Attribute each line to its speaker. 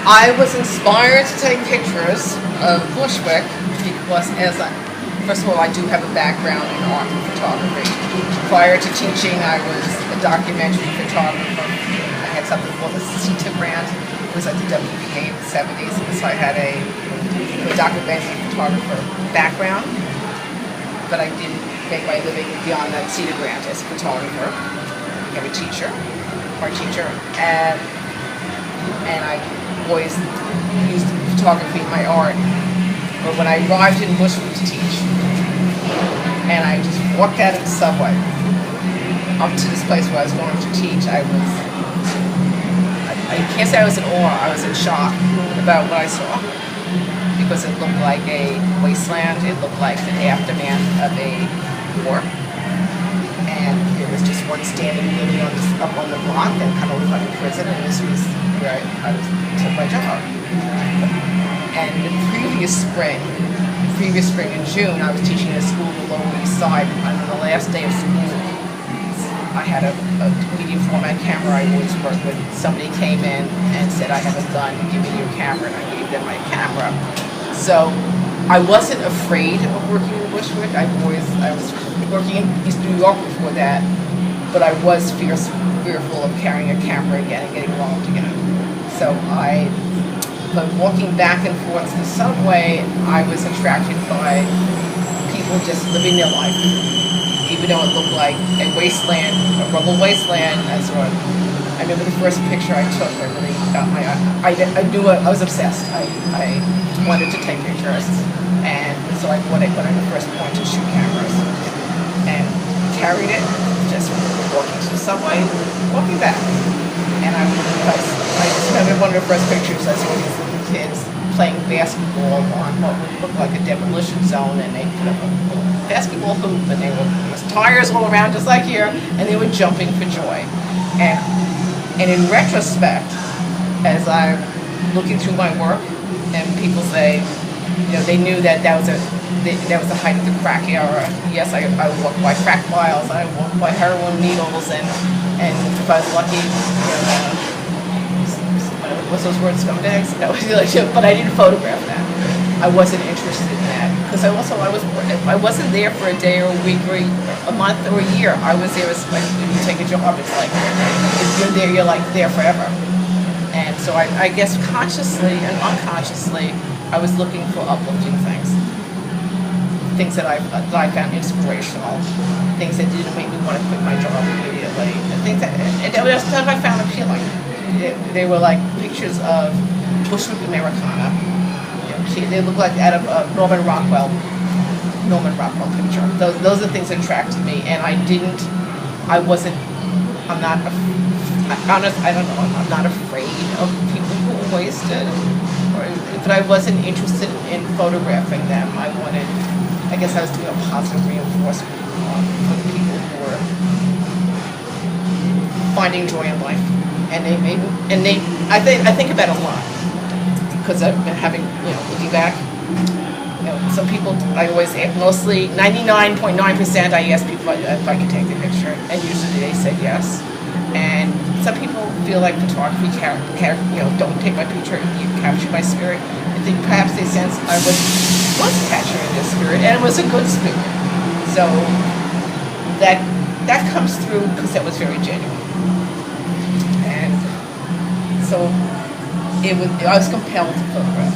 Speaker 1: I was inspired to take pictures of Bushwick because first of all, I do have a background in art and photography. Prior to teaching, I was a documentary photographer. I had something called the CETA grant. It was at the WPA in the 70s, so I had a documentary photographer background, but I didn't make my living beyond that CETA grant as a photographer. I became a teacher, art teacher, and I always used photography in my art. But when I arrived in Bushwick to teach, and I just walked out of the subway up to this place where I was going to teach, I can't say I was in awe, I was in shock about what I saw, because it looked like a wasteland, it looked like the aftermath of a war, and it was just one standing building up on the block that kind of looked like a prison, and this was where I took my job. And the previous spring in June, I was teaching at a school in the Lower East Side, and on the last day of school, I had a medium format camera I always work with. Somebody came in and said, I have a gun, give me your camera, and I gave them my camera. So I wasn't afraid of working in Bushwick. I was working in East New York before that, but I was fearful of carrying a camera again and getting robbed again. So but walking back and forth to the subway, I was attracted by people just living their life. Even though it looked like a wasteland, a rubble wasteland, I remember the first picture I took, I really got I knew I was obsessed. I wanted to take pictures, and so I went on the first point to shoot cameras, and carried it, just walking to the subway, walking back. And I just remember one of the first pictures, I saw these little kids playing basketball on what would look like a demolition zone, and they put up a little basketball hoop, and there was tires all around just like here, and they were jumping for joy. And in retrospect, as I'm looking through my work, and people say, they knew that was the height of the crack era. Yes, I walked by crack vials, I walked by heroin needles, and if I was lucky, what's those words, scumbags? No, but I didn't photograph that. I wasn't interested in that, because I wasn't there for a day or a week or a month or a year. I was there as like, when you take a job, it's like, if you're there, you're like there forever. And so I guess consciously and unconsciously, I was looking for uplifting things that I found inspirational, things that didn't make me want to quit my job immediately, and things that I found appealing. They were like pictures of Bushwick Americana. They look like out of a Norman Rockwell picture. Those are the things that attracted me, and I'm not afraid of people who are wasted, but I wasn't interested in photographing them. I guess I was doing a positive reinforcement for the people who were finding joy in life, I think about it a lot, because I've been having, looking back, some people, I always, mostly 99.9%, I ask people if I can take the picture, and usually they say yes. And some people feel like photography don't take my picture, you capture my spirit. I think perhaps they sense I was capturing their spirit, and it was a good spirit. So that comes through, because that was very genuine. And so I was compelled to photograph.